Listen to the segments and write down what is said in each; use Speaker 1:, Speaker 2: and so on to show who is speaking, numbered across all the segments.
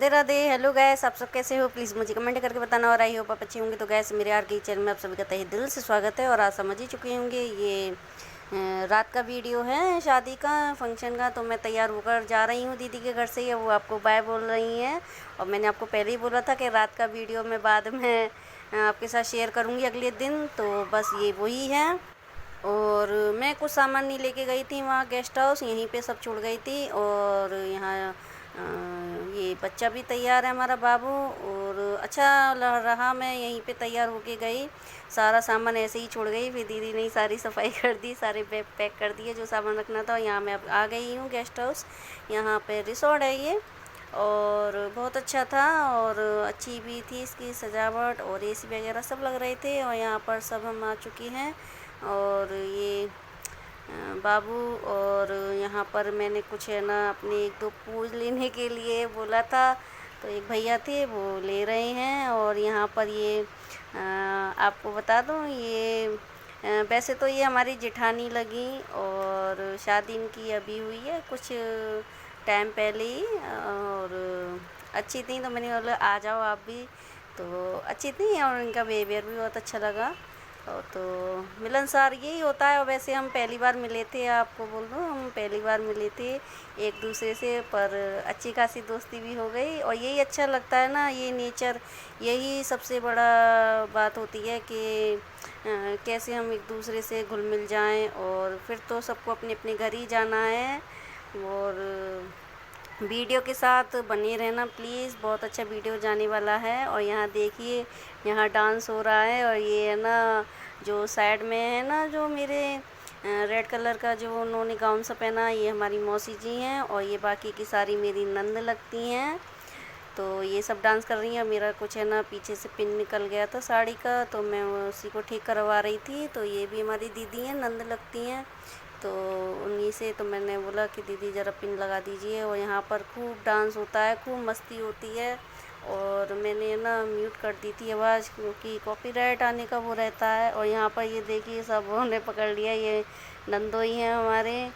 Speaker 1: Radhe Radhe. Hello guys, आप सब कैसे हो? प्लीज़ मुझे कमेंट करके बताना। और आई होप आप अच्छे होंगे। तो गैस, मेरे आर के चैनल में आप सभी का तहे दिल से स्वागत है। और आज समझ ही चुके होंगे ये रात का वीडियो है शादी का, फंक्शन का। तो मैं तैयार होकर जा रही हूँ दीदी के घर से। वो आपको बाय बोल रही हैं। और मैंने आपको पहले ही बोला था कि रात का वीडियो मैं बाद में आपके साथ शेयर करूँगी अगले दिन। तो बस ये वही है। और मैं कुछ सामान नहीं लेके गई थी वहाँ गेस्ट हाउस, यहीं पे सब छोड़ गई थी। और यहाँ ये बच्चा भी तैयार है, हमारा बाबू। और अच्छा रहा, मैं यहीं पे तैयार होके गई, सारा सामान ऐसे ही छोड़ गई। फिर दीदी ने सारी सफाई कर दी, सारे बैग पैक कर दिए जो सामान रखना था। यहाँ मैं अब आ गई हूँ गेस्ट हाउस। यहाँ पे रिसोर्ट है ये, और बहुत अच्छा था। और अच्छी भी थी इसकी सजावट, और एसी वगैरह सब लग रहे थे। और यहाँ पर सब हम आ चुके हैं। और ये बाबू, और यहाँ पर मैंने कुछ है ना अपने एक दो पूज लेने के लिए बोला था, तो एक भैया थे वो ले रहे हैं। और यहाँ पर ये आपको बता दूँ, ये वैसे तो ये हमारी जेठानी लगी, और शादी इनकी अभी हुई है कुछ टाइम पहले ही। और अच्छी थी, तो मैंने बोला आ जाओ आप भी। तो अच्छी थी, और इनका बिहेवियर भी बहुत अच्छा लगा। और तो मिलनसार यही होता है। और वैसे हम पहली बार मिले थे, आपको बोल दूँ, हम पहली बार मिले थे एक दूसरे से, पर अच्छी खासी दोस्ती भी हो गई। और यही अच्छा लगता है ना, ये नेचर, यही सबसे बड़ा बात होती है कि कैसे हम एक दूसरे से घुल मिल जाएं। और फिर तो सबको अपने अपने घर ही जाना है। और वीडियो के साथ बने रहना प्लीज़, बहुत अच्छा वीडियो जाने वाला है। और यहाँ देखिए, यहाँ डांस हो रहा है। और ये है ना जो साइड में है ना, जो मेरे रेड कलर का जो उन्होंने गाउन सा पहना, ये हमारी मौसी जी हैं। और ये बाकी की सारी मेरी नंद लगती हैं। तो ये सब डांस कर रही हैं। मेरा कुछ है ना पीछे से पिन निकल गया था साड़ी का, तो मैं उसी को ठीक करवा रही थी। तो ये भी हमारी दीदी हैं, नंद लगती हैं। तो उन्हीं से तो मैंने बोला कि दीदी ज़रा पिन लगा दीजिए। और यहाँ पर खूब डांस होता है, खूब मस्ती होती है। और मैंने ना म्यूट कर दी थी आवाज़, क्योंकि कॉपीराइट आने का वो रहता है। और यहाँ पर ये देखिए सब उन्होंने पकड़ लिया, ये नंदोई हैं हमारे।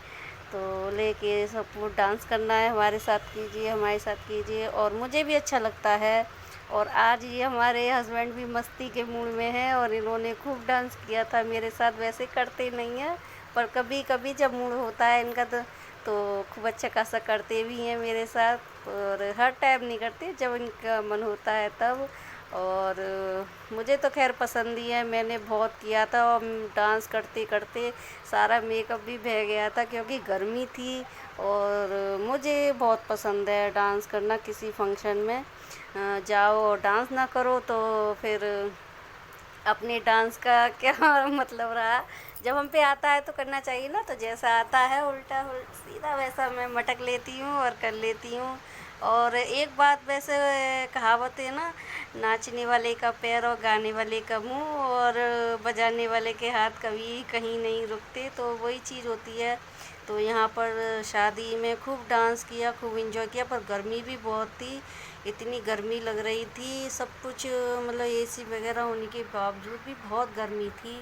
Speaker 1: तो लेके सबको डांस करना है, हमारे साथ कीजिए, हमारे साथ कीजिए। और मुझे भी अच्छा लगता है। और आज ये हमारे हस्बैंड भी मस्ती के मूड में हैं, और इन्होंने खूब डांस किया था मेरे साथ। वैसे करते नहीं हैं, पर कभी कभी जब मूड होता है इनका तो खूब अच्छा खासा करते भी हैं मेरे साथ। और हर टाइम नहीं करते, जब इनका मन होता है तब। और मुझे तो खैर पसंद ही है, मैंने बहुत किया था। और डांस करते करते सारा मेकअप भी बह गया था, क्योंकि गर्मी थी। और मुझे बहुत पसंद है डांस करना। किसी फंक्शन में जाओ और डांस ना करो तो फिर अपने डांस का क्या मतलब रहा। जब हम पे आता है तो करना चाहिए ना। तो जैसा आता है उल्टा सीधा वैसा मैं मटक लेती हूँ और कर लेती हूँ। और एक बात वैसे कहावत है ना, नाचने वाले का पैर और गाने वाले का मुंह, और बजाने वाले के हाथ कभी कहीं नहीं रुकते। तो वही चीज़ होती है। तो यहाँ पर शादी में खूब डांस किया, खूब इंजॉय किया। पर गर्मी भी बहुत थी, इतनी गर्मी लग रही थी। सब कुछ मतलब एसी वगैरह होने के बावजूद भी बहुत गर्मी थी।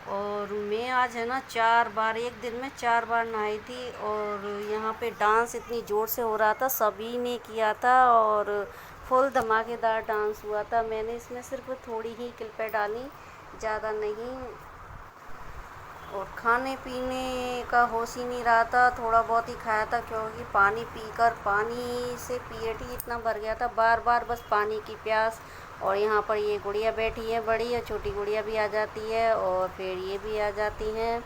Speaker 1: और मैं आज है ना 4 बार, एक दिन में 4 बार नहाई थी। और यहाँ पे डांस इतनी ज़ोर से हो रहा था, सभी ने किया था। और फुल धमाकेदार डांस हुआ था। मैंने इसमें सिर्फ थोड़ी ही क्लिपें डाली, ज़्यादा नहीं। और खाने पीने का होश ही नहीं रहा था, थोड़ा बहुत ही खाया था, क्योंकि पानी पीकर पानी से पेट ही इतना भर गया था, बार बार बस पानी की प्यास। और यहाँ पर ये गुड़िया बैठी है बड़ी, और छोटी गुड़िया भी आ जाती है, और फिर ये भी आ जाती हैं।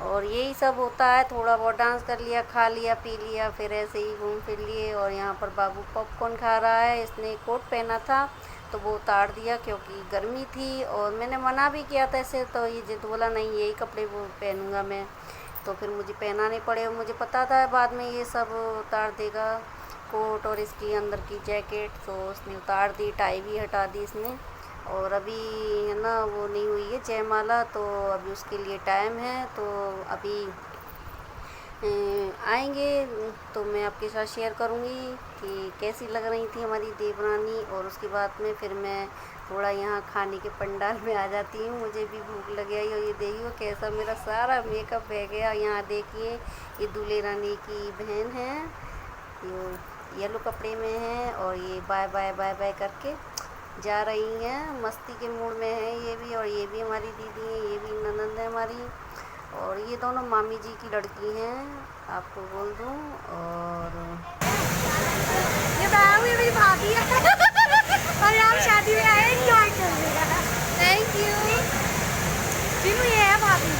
Speaker 1: और यही सब होता है, थोड़ा बहुत डांस कर लिया, खा लिया, पी लिया, फिर ऐसे ही घूम फिर लिए। और यहाँ पर बाबू पॉपकॉर्न खा रहा है, इसने कोट पहना था तो वो उतार दिया क्योंकि गर्मी थी। और मैंने मना भी किया था ऐसे, तो ये जिद बोला नहीं यही कपड़े वो पहनूंगा मैं। तो फिर मुझे पहनाने पड़े, और मुझे पता था बाद में ये सब उतार देगा, कोट और इसकी अंदर की जैकेट। तो उसने उतार दी, टाई भी हटा दी इसने। और अभी है ना वो नहीं हुई है जयमाला, तो अभी उसके लिए टाइम है। तो अभी आएंगे तो मैं आपके साथ शेयर करूँगी कि कैसी लग रही थी हमारी देवरानी। और उसके बाद में फिर मैं थोड़ा यहाँ खाने के पंडाल में आ जाती हूँ, मुझे भी भूख लग गई। और ये देखिए कैसा मेरा सारा मेकअप बह गया। यहाँ देखिए, ये दूल्हे रानी की बहन है, येलो कपड़े में हैं और ये बाय बाय बाय बाय करके जा रही हैं, मस्ती के मूड में है ये भी। और ये भी हमारी दीदी है, ये भी ननंद है हमारी, और ये दोनों मामी जी की लड़की हैं, आपको बोल दूं। और
Speaker 2: ये मेरी भाभी है और आप शादी में आए एंजॉय कर रहे हैं। Thank you. ये है भाभी।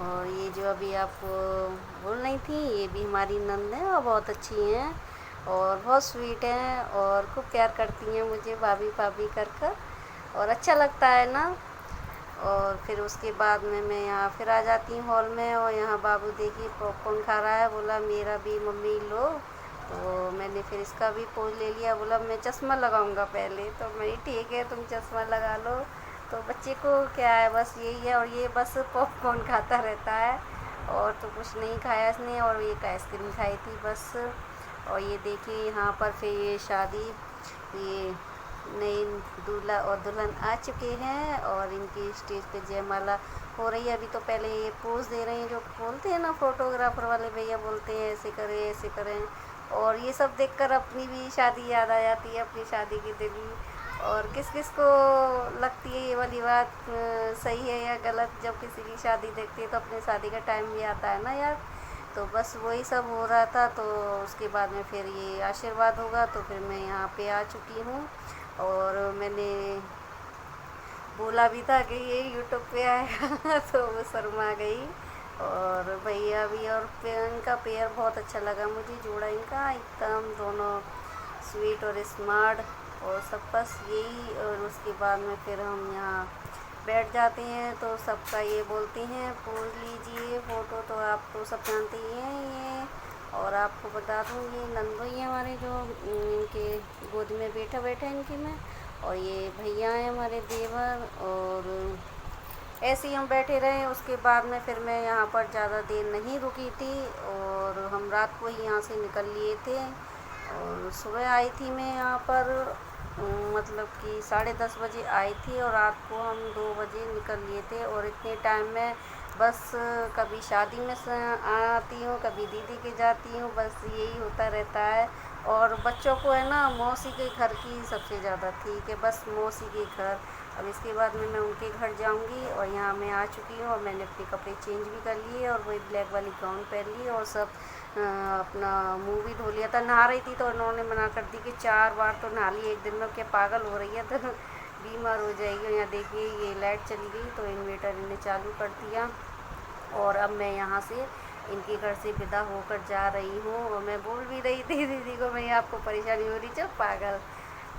Speaker 1: और ये जो अभी आपको बोल रही थी, ये भी हमारी नंद है और बहुत अच्छी हैं और बहुत स्वीट हैं और खूब प्यार करती हैं मुझे भाभी भाभी कर कर, और अच्छा लगता है ना। और फिर उसके बाद में मैं यहाँ फिर आ जाती हूँ हॉल में, और यहाँ बाबू देखिए पॉपकॉर्न खा रहा है, बोला मेरा भी मम्मी लो। तो मैंने फिर इसका भी पोज ले लिया, बोला मैं चश्मा लगाऊंगा पहले, तो मैं ठीक है तुम चश्मा लगा लो। तो बच्चे को क्या है, बस यही है, और ये बस पॉपकॉर्न खाता रहता है और तो कुछ नहीं खाया इसने, और एक आइसक्रीम खाई थी बस। और ये देखिए यहाँ पर फिर ये शादी, ये नई दूल्हा और दुल्हन आ चुके हैं और इनकी स्टेज पे जयमाला हो रही है। अभी तो पहले ये पोज दे रहे हैं, जो बोलते हैं ना फोटोग्राफर वाले भैया, बोलते हैं ऐसे करें ऐसे करें। और ये सब देखकर अपनी भी शादी याद आ जाती है, अपनी शादी के दिन। और किस किस को लगती है ये वाली बात सही है या गलत, जब किसी की शादी देखती है तो अपनी शादी का टाइम भी आता है ना यार। तो बस वही सब हो रहा था। तो उसके बाद में फिर ये आशीर्वाद होगा, तो फिर मैं यहाँ पे आ चुकी हूँ। और मैंने बोला भी था कि ये यूट्यूब पे आएगा तो वो शर्मा गई। और भैया भी, और इनका पेयर बहुत अच्छा लगा मुझे, जोड़ा इनका एकदम दोनों स्वीट और स्मार्ट और सब, बस यही। और उसके बाद में फिर हम यहाँ बैठ जाते हैं, तो सबका ये बोलते हैं पोज लीजिए फ़ोटो, तो आप तो सब जानते ही हैं ये। और आपको बता दूँ ये नंदोई हैं हमारे, जो इनके गोद में बैठा इनकी में, और ये भैया हैं हमारे देवर। और ऐसे ही हम बैठे रहे। उसके बाद में फिर मैं यहाँ पर ज़्यादा देर नहीं रुकी थी, और हम रात को ही यहाँ से निकल लिए थे। और सुबह आई थी मैं यहाँ पर, मतलब कि 10:30 बजे आई थी, और रात को हम 2 बजे निकल लिए थे। और इतने टाइम में बस कभी शादी में आती हूँ, कभी दीदी के जाती हूँ, बस यही होता रहता है। और बच्चों को है ना मौसी के घर की सबसे ज़्यादा ठीक है, बस मौसी के घर। अब इसके बाद में मैं उनके घर जाऊंगी। और यहाँ मैं आ चुकी हूँ और मैंने अपने कपड़े चेंज भी कर लिए, और वही ब्लैक वाली गाउन पहन ली, और सब अपना मुँह भी धो लिया था। नहा रही थी तो उन्होंने मना कर दी कि 4 बार तो नहा ली एक दिन में, क्या पागल हो रही है तो बीमार हो जाएगी। और यहाँ देखिए ये लाइट चली गई तो इन्वेटर इन्हें चालू कर दिया। और अब मैं यहाँ से इनके घर से विदा होकर जा रही हूँ। और मैं बोल भी रही थी दीदी को, मैं आपको परेशानी हो रही, चुप पागल,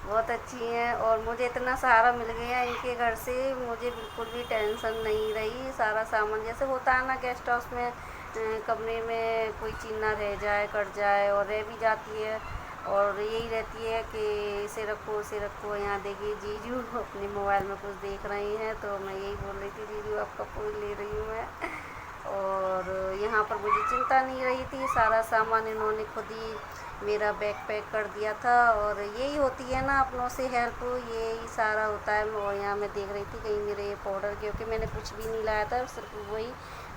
Speaker 1: बहुत अच्छी हैं। और मुझे इतना सहारा मिल गया इनके घर से, मुझे बिल्कुल भी टेंशन नहीं रही। सारा सामान जैसे होता है ना गेस्ट हाउस में, कमरे में कोई चीज़ ना रह जाए, कट जाए, और रह भी जाती है, और यही रहती है कि इसे रखो उसे रखो। यहाँ देखिए जीजू अपने मोबाइल में कुछ देख रही हैं, तो मैं यही बोल रही थी जीजू आपका पोज ले रही हूँ मैं। और यहाँ पर मुझे चिंता नहीं रही थी, सारा सामान इन्होंने खुद ही मेरा बैग पैक कर दिया था। और यही होती है ना अपनों से हेल्प, यही सारा होता है। और यहाँ मैं देख रही थी कहीं मेरे ये पाउडर, क्योंकि मैंने कुछ भी नहीं लाया था, सिर्फ वही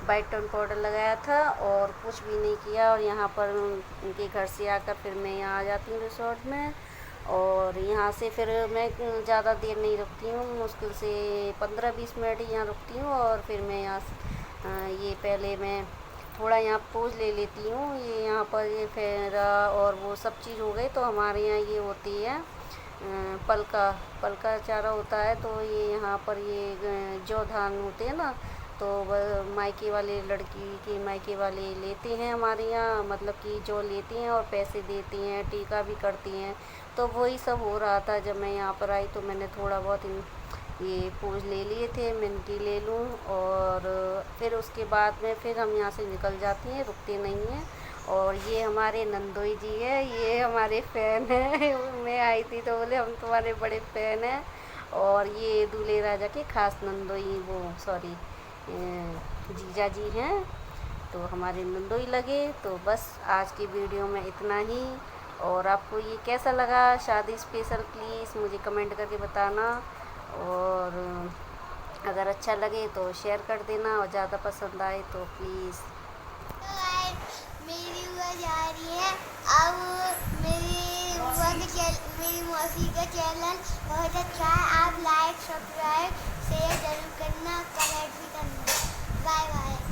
Speaker 1: वाइट टोन पाउडर लगाया था और कुछ भी नहीं किया। और यहाँ पर उनके घर से आकर फिर मैं यहाँ आ जाती हूँ रिसोर्ट में। और यहाँ से फिर मैं ज़्यादा देर नहीं रुकती हूँ, मुश्किल से 15-20 मिनट ही यहाँ रुकती हूँ। और फिर मैं यहाँ ये पहले मैं थोड़ा यहाँ पोज ले लेती हूँ। ये यहाँ पर ये फेरा और वो सब चीज़ हो गई। तो हमारे यहाँ ये होती है पलका चारा होता है, तो ये यहाँ पर ये जौ धान होते हैं ना, तो मायके वाले लड़की के मायके वाले लेते हैं हमारे यहाँ, मतलब कि जो लेती हैं और पैसे देती हैं, टीका भी करती हैं। तो वही सब हो रहा था। जब मैं यहाँ पर आई तो मैंने थोड़ा बहुत ये पोज ले लिए थे, मिनटी ले लूँ। और फिर उसके बाद में फिर हम यहाँ से निकल जाती हैं, रुकते नहीं हैं। और ये हमारे नंदोई जी है, ये हमारे फ़ैन हैं मैं आई थी तो बोले हम तुम्हारे बड़े फ़ैन हैं। और ये दूल्हे राजा के खास नंदोई, वो सॉरी जीजा जी हैं, तो हमारे नंदोई लगे। तो बस आज की वीडियो में इतना ही। और आपको ये कैसा लगा शादी स्पेशल, प्लीज़ मुझे कमेंट करके बताना। और अगर अच्छा लगे तो शेयर कर देना, और ज़्यादा पसंद आए तो प्लीज़।
Speaker 2: मेरी जा रही है। अब मेरी मौसी का चैनल बहुत अच्छा है। आप लाइक सब्सक्राइब शेयर जरूर करना, कमेंट भी करना। Bye bye.